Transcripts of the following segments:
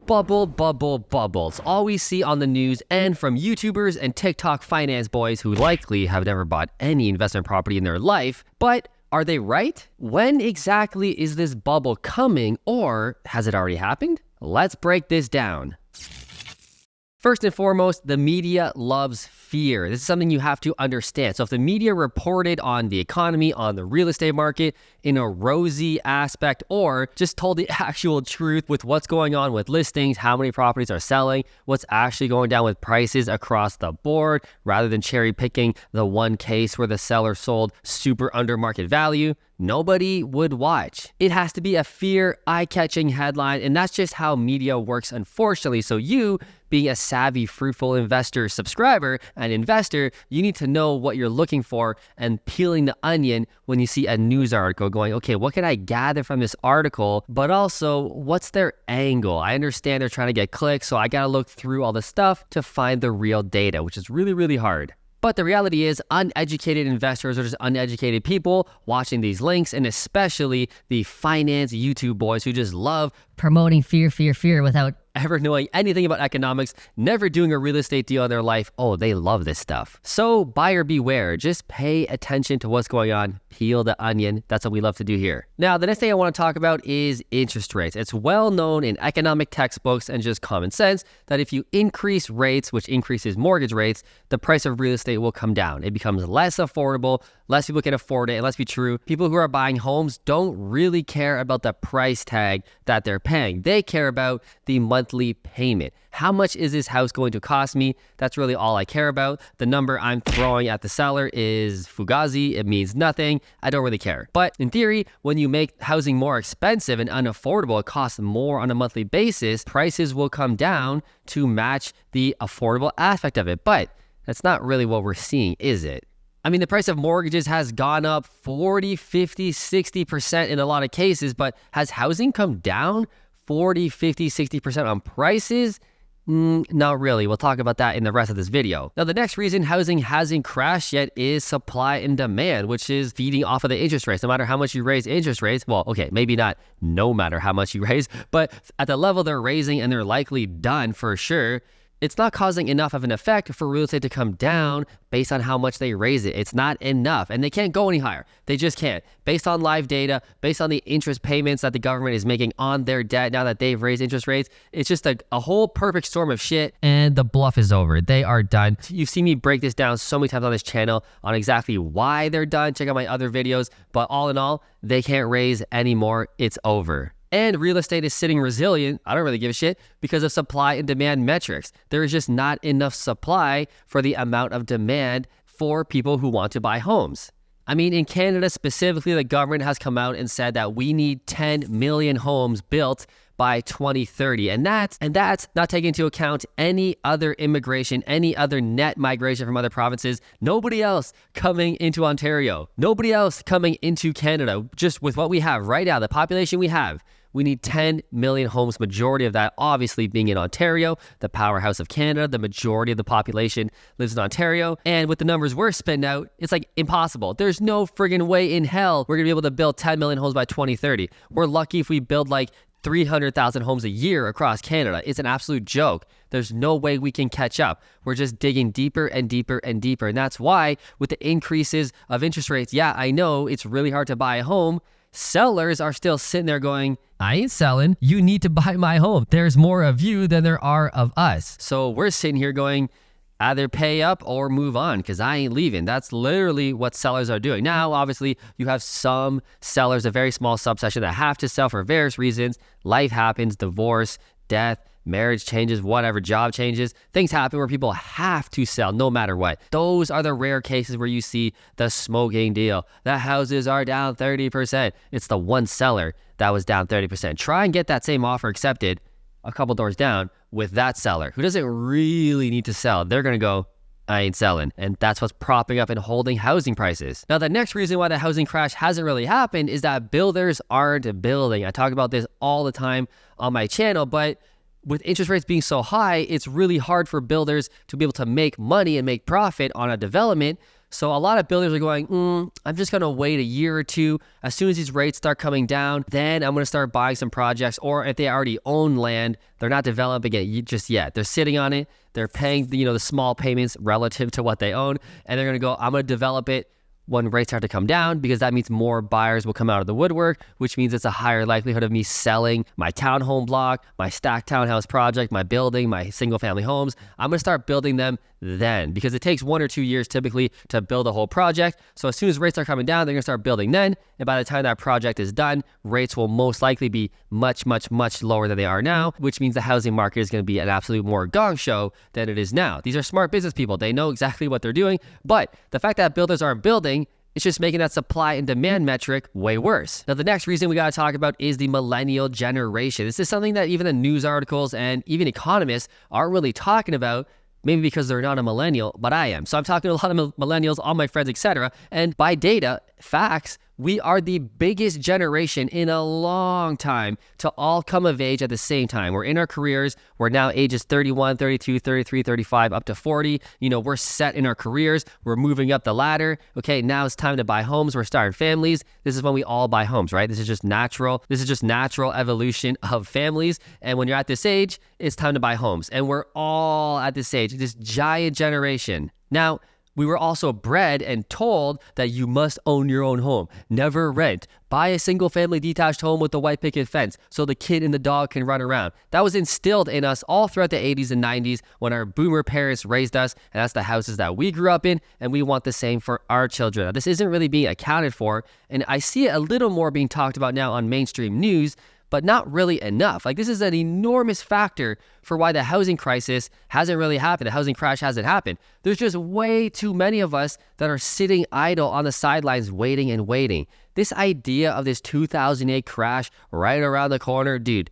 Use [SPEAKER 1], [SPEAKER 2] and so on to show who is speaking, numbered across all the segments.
[SPEAKER 1] Bubbles. All we see on the news and from YouTubers and TikTok finance boys who likely have never bought any investment property in their life. But are they right? When exactly is this bubble coming, or has it already happened? Let's break this down. First and foremost, the media loves fear. This is something you have to understand. So if the media reported on the economy, on the real estate market in a rosy aspect, or just told the actual truth with what's going on with listings, how many properties are selling, what's actually going down with prices across the board, rather than cherry picking the one case where the seller sold super under market value, nobody would watch. It has to be a fear, eye-catching headline, and that's just how media works, unfortunately. So you, being a savvy Fruitful investor subscriber and investor, you need to know what you're looking for and peeling the onion when you see a news article going, okay, what can I gather from this article? But also, what's their angle? I understand they're trying to get clicks, so I gotta look through all the stuff to find the real data, which is really, really hard. But the reality is uneducated investors are just uneducated people watching these links, and especially the finance YouTube boys who just love
[SPEAKER 2] promoting fear without
[SPEAKER 1] ever knowing anything about economics, never doing a real estate deal in their life. Oh, they love this stuff. So buyer beware, just pay attention to what's going on, peel the onion. That's what we love to do here. Now, the next thing I want to talk about is interest rates. It's well known in economic textbooks and just common sense that if you increase rates, which increases mortgage rates, the price of real estate will come down. It becomes less affordable, less people can afford it. And let's be true, people who are buying homes don't really care about the price tag that they're paying. They care about the monthly payment. How much is this house going to cost me? That's really all I care about. The number I'm throwing at the seller is fugazi. It means nothing. I don't really care. But in theory, when you make housing more expensive and unaffordable, it costs more on a monthly basis, prices will come down to match the affordable aspect of it. But that's not really what we're seeing, is it? I mean, the price of mortgages has gone up 40, 50, 60% in a lot of cases, but has housing come down 40, 50, 60% on prices? Not really. We'll talk about that in the rest of this video. Now, the next reason housing hasn't crashed yet is supply and demand, which is feeding off of the interest rates. No matter how much you raise interest rates, well, okay, maybe not no matter how much you raise, but at the level they're raising, and they're likely done for sure, it's not causing enough of an effect for real estate to come down based on how much they raise it. It's not enough, and they can't go any higher. They just can't. Based on live data, based on the interest payments that the government is making on their debt now that they've raised interest rates, it's just a whole perfect storm of shit, and the bluff is over. They are done. You've seen me break this down so many times on this channel on exactly why they're done. Check out my other videos, but all in all, they can't raise anymore. It's over. And real estate is sitting resilient, I don't really give a shit, because of supply and demand metrics. There is just not enough supply for the amount of demand for people who want to buy homes. I mean, in Canada specifically, the government has come out and said that we need 10 million homes built by 2030. And that's not taking into account any other immigration, any other net migration from other provinces, nobody else coming into Ontario, nobody else coming into Canada. Just with what we have right now, the population we have, we need 10 million homes, majority of that obviously being in Ontario, the powerhouse of Canada. The majority of the population lives in Ontario. And with the numbers we're spitting out, it's like impossible. There's no friggin' way in hell we're gonna be able to build 10 million homes by 2030. We're lucky if we build like 300,000 homes a year across Canada. It's an absolute joke. There's no way we can catch up. We're just digging deeper and deeper and deeper. And that's why with the increases of interest rates, yeah, I know it's really hard to buy a home. Sellers are still sitting there going, I ain't selling. You need to buy my home. There's more of you than there are of us. So we're sitting here going, either pay up or move on, because I ain't leaving. That's literally what sellers are doing. Now, obviously, you have some sellers, a very small subsection, that have to sell for various reasons. Life happens, divorce, death, marriage changes, whatever, job changes. Things happen where people have to sell no matter what. Those are the rare cases where you see the smoking deal. The houses are down 30%. It's the one seller that was down 30%. Try and get that same offer accepted a couple doors down with that seller who doesn't really need to sell. They're going to go, I ain't selling. And that's what's propping up and holding housing prices. Now, the next reason why the housing crash hasn't really happened is that builders aren't building. I talk about this all the time on my channel, but with interest rates being so high, it's really hard for builders to be able to make money and make profit on a development. So a lot of builders are going, I'm just going to wait a year or two. As soon as these rates start coming down, then I'm going to start buying some projects. Or if they already own land, they're not developing it just yet. They're sitting on it. They're paying the small payments relative to what they own. And they're going to go, I'm going to develop it when rates start to come down, because that means more buyers will come out of the woodwork, which means it's a higher likelihood of me selling my townhome block, my stacked townhouse project, my building, my single family homes. I'm going to start building them then, because it takes 1 or 2 years typically to build a whole project. So as soon as rates are coming down, they're going to start building then. And by the time that project is done, rates will most likely be much, much, much lower than they are now, which means the housing market is going to be an absolute more gong show than it is now. These are smart business people. They know exactly what they're doing. But the fact that builders aren't building, it's just making that supply and demand metric way worse. Now, the next reason we got to talk about is the millennial generation. This is something that even the news articles and even economists aren't really talking about, maybe because they're not a millennial, but I am. So I'm talking to a lot of millennials, all my friends, etc. And by data, facts, we are the biggest generation in a long time to all come of age at the same time. We're in our careers. We're now ages 31, 32, 33, 35, up to 40. We're set in our careers. We're moving up the ladder. Okay, now it's time to buy homes. We're starting families. This is when we all buy homes, right? This is just natural. This is just natural evolution of families. And when you're at this age, it's time to buy homes. And we're all at this age, this giant generation. Now, we were also bred and told that you must own your own home, never rent, buy a single family detached home with a white picket fence so the kid and the dog can run around. That was instilled in us all throughout the 80s and 90s when our boomer parents raised us, and that's the houses that we grew up in, and we want the same for our children. Now, this isn't really being accounted for, and I see it a little more being talked about now on mainstream news, but not really enough. This is an enormous factor for why the housing crisis hasn't really happened. The housing crash hasn't happened. There's just way too many of us that are sitting idle on the sidelines waiting and waiting. This idea of this 2008 crash right around the corner, dude,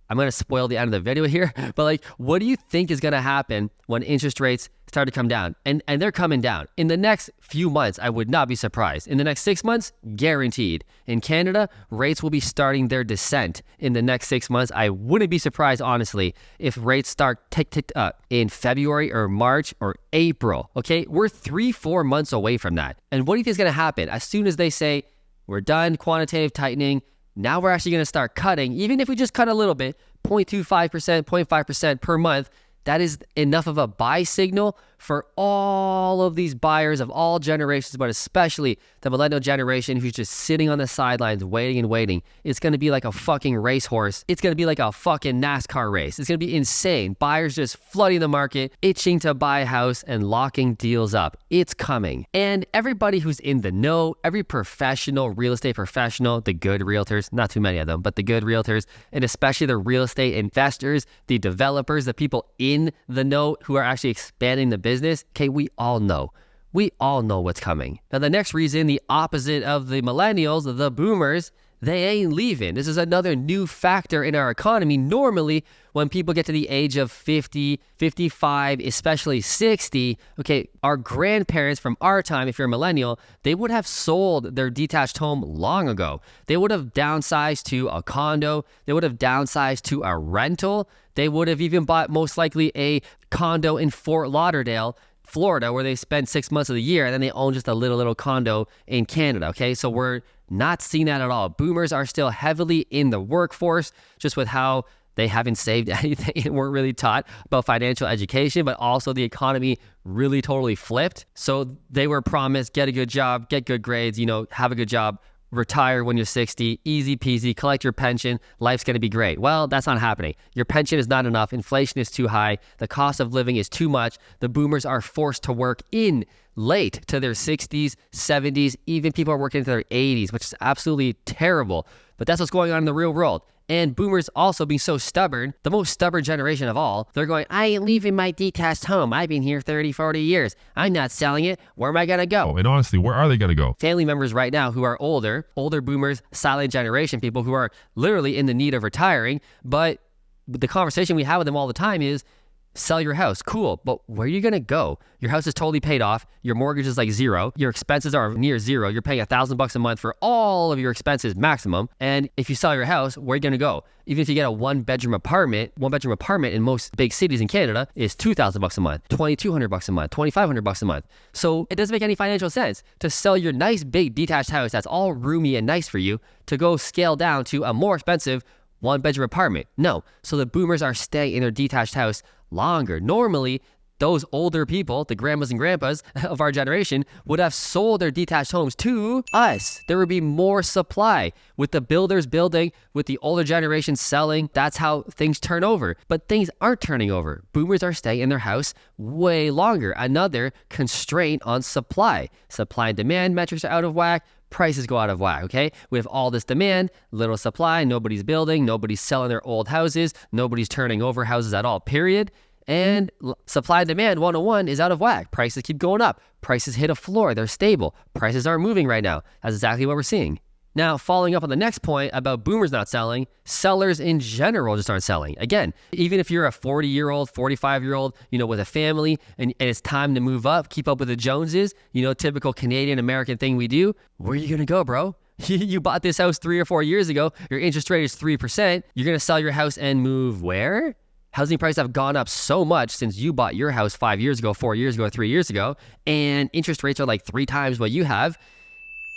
[SPEAKER 1] I'm going to spoil the end of the video here, but what do you think is going to happen when interest rates start to come down? And they're coming down. In the next few months, I would not be surprised. In the next 6 months, guaranteed. In Canada, rates will be starting their descent in the next 6 months. I wouldn't be surprised, honestly, if rates start tick up in February or March or April, okay? We're 3-4 months away from that. And what do you think is going to happen? As soon as they say, we're done quantitative tightening, now we're actually going to start cutting, even if we just cut a little bit, 0.25%, 0.5% per month, that is enough of a buy signal for all of these buyers of all generations, but especially the millennial generation who's just sitting on the sidelines waiting and waiting. It's going to be like a fucking racehorse. It's going to be like a fucking NASCAR race. It's going to be insane. Buyers just flooding the market, itching to buy a house and locking deals up. It's coming. And everybody who's in the know, every professional, real estate professional, the good realtors, not too many of them, but the good realtors, and especially the real estate investors, the developers, the people in the know who are actually expanding the business, okay, we all know. We all know what's coming. Now, the next reason, the opposite of the millennials, the boomers, they ain't leaving. This is another new factor in our economy. Normally, when people get to the age of 50, 55, especially 60, okay, our grandparents from our time, if you're a millennial, they would have sold their detached home long ago. They would have downsized to a condo. They would have downsized to a rental. They would have even bought most likely a condo in Fort Lauderdale, Florida, where they spend 6 months of the year, and then they own just a little condo in Canada, okay? So we're not seeing that at all. Boomers are still heavily in the workforce, just with how they haven't saved anything and weren't really taught about financial education, but also the economy really totally flipped. So they were promised, get a good job, get good grades, have a good job, retire when you're 60, easy peasy, collect your pension, life's going to be great. Well, that's not happening. Your pension is not enough. Inflation is too high. The cost of living is too much. The boomers are forced to work in late to their 60s, 70s, even people are working into their 80s, which is absolutely terrible. But that's what's going on in the real world. And boomers also being so stubborn, the most stubborn generation of all, they're going, I ain't leaving my detached home. I've been here 30, 40 years. I'm not selling it. Where am I going to go?
[SPEAKER 3] Oh, and honestly, where are they going to go?
[SPEAKER 1] Family members right now who are older boomers, silent generation, people who are literally in the need of retiring. But the conversation we have with them all the time is, Sell your house. Cool. But where are you going to go? Your house is totally paid off. Your mortgage is like zero. Your expenses are near zero. You're paying $1,000 a month for all of your expenses maximum. And if you sell your house, where are you going to go? Even if you get a one-bedroom apartment in most big cities in Canada is $2,000 a month, $2,200 a month, $2,500 a month. So it doesn't make any financial sense to sell your nice big detached house that's all roomy and nice for you to go scale down to a more expensive one-bedroom apartment. No. So the boomers are staying in their detached house longer. Normally, those older people, the grandmas and grandpas of our generation, would have sold their detached homes to us. There would be more supply. With the builders building, with the older generation selling, that's how things turn over. But things aren't turning over. Boomers are staying in their house way longer. Another constraint on supply. Supply and demand metrics are out of whack. Prices go out of whack, okay? We have all this demand, little supply, nobody's building, nobody's selling their old houses, nobody's turning over houses at all, period. And supply and demand 101 is out of whack. Prices keep going up. Prices hit a floor. They're stable. Prices aren't moving right now. That's exactly what we're seeing. Now, following up on the next point about boomers not selling, sellers in general just aren't selling. Again, even if you're a 40-year-old, 45-year-old, with a family and it's time to move up, keep up with the Joneses, typical Canadian American thing we do, where are you going to go, bro? You bought this house 3 or 4 years ago. Your interest rate is 3%. You're going to sell your house and move where? Housing prices have gone up so much since you bought your house 5 years ago, 4 years ago, 3 years ago, and interest rates are like 3 times what you have.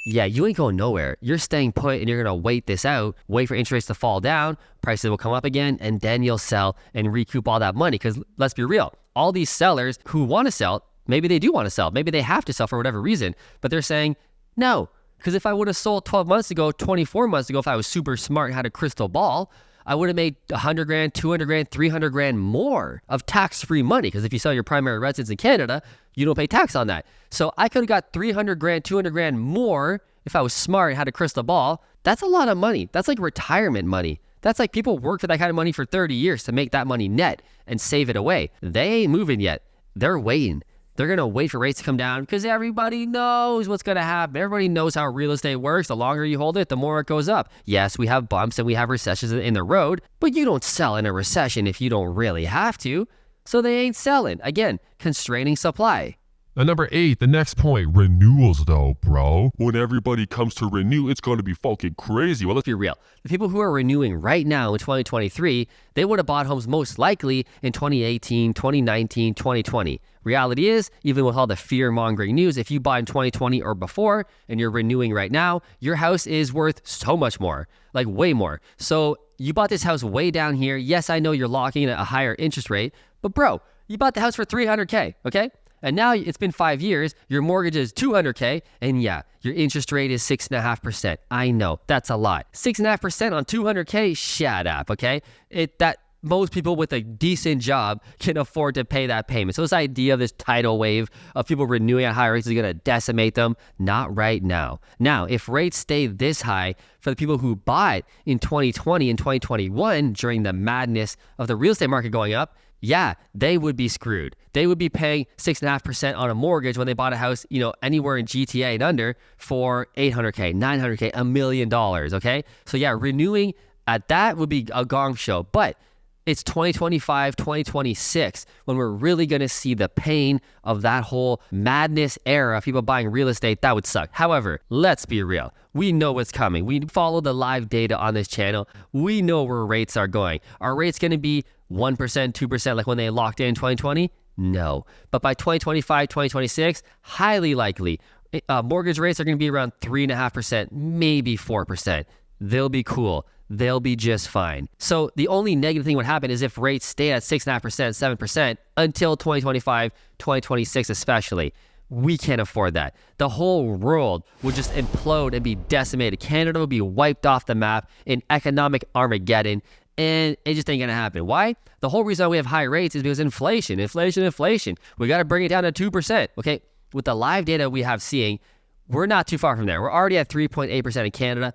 [SPEAKER 1] Yeah, you ain't going nowhere. You're staying put and you're going to wait this out, wait for interest rates to fall down, prices will come up again, and then you'll sell and recoup all that money. Because let's be real, all these sellers who want to sell, maybe they do want to sell, maybe they have to sell for whatever reason, but they're saying, no, because if I would have sold 12 months ago, 24 months ago, if I was super smart and had a crystal ball, I would have made 100 grand, 200 grand, 300 grand more of tax-free money. Because if you sell your primary residence in Canada, you don't pay tax on that. So I could have got 300 grand, 200 grand more if I was smart and had a crystal ball. That's a lot of money. That's like retirement money. That's like people work for that kind of money for 30 years to make that money net and save it away. They ain't moving yet. They're waiting. They're going to wait for rates to come down because everybody knows what's going to happen. Everybody knows how real estate works. The longer you hold it, the more it goes up. Yes, we have bumps and we have recessions in the road, but you don't sell in a recession if you don't really have to. So they ain't selling. Again, constraining supply.
[SPEAKER 3] Now, number 8, the next point, renewals though, bro. When everybody comes to renew, it's going to be fucking crazy.
[SPEAKER 1] Well, let's be real. The people who are renewing right now in 2023, they would have bought homes most likely in 2018, 2019, 2020. Reality is, even with all the fear-mongering news, if you bought in 2020 or before and you're renewing right now, your house is worth so much more, like way more. So you bought this house way down here. Yes, I know you're locking in at a higher interest rate, but bro, you bought the house for $300K, okay? And now it's been 5 years, your mortgage is $200K, and yeah, your interest rate is 6.5%. I know, that's a lot. 6.5% on $200K, shut up, okay? Most people with a decent job can afford to pay that payment. So this idea of this tidal wave of people renewing at high rates is going to decimate them. Not right now. Now, if rates stay this high for the people who bought in 2020 and 2021 during the madness of the real estate market going up, yeah, they would be screwed. They would be paying 6.5% on a mortgage when they bought a house, anywhere in GTA and under for $800K, $900K, $1 million, okay? So yeah, renewing at that would be a gong show, but it's 2025, 2026 when we're really going to see the pain of that whole madness era of people buying real estate. That would suck. However, let's be real. We know what's coming. We follow the live data on this channel. We know where rates are going. Are rates going to be 1%, 2% like when they locked in 2020? No. But by 2025, 2026, highly likely, mortgage rates are going to be around 3.5%, maybe 4%. They'll be cool. They'll be just fine. So the only negative thing would happen is if rates stay at 6.5%, 7% until 2025, 2026 especially. We can't afford that. The whole world would just implode and be decimated. Canada would be wiped off the map in economic Armageddon, and it just ain't gonna happen. Why? The whole reason we have high rates is because inflation. We gotta bring it down to 2%, okay? With the live data we have seeing, we're not too far from there. We're already at 3.8% in Canada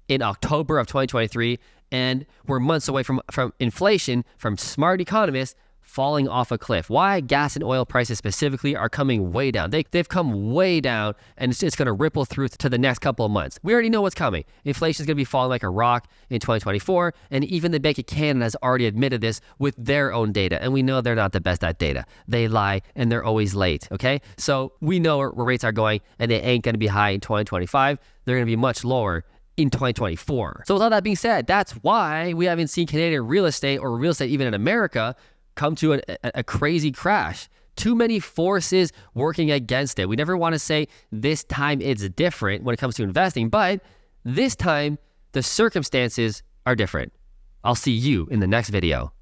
[SPEAKER 1] in October of 2023, and we're months away from inflation, from smart economists, falling off a cliff. Why gas and oil prices specifically are coming way down. They've come way down, and it's going to ripple through to the next couple of months. We already know what's coming. Inflation is going to be falling like a rock in 2024, and even the Bank of Canada has already admitted this with their own data, and we know they're not the best at data. They lie, and they're always late, okay? So we know where rates are going, and they ain't going to be high in 2025. They're going to be much lower in 2024. So with all that being said, that's why we haven't seen Canadian real estate or real estate even in America come to a crazy crash. Too many forces working against it. We never want to say this time it's different when it comes to investing, but this time the circumstances are different. I'll see you in the next video.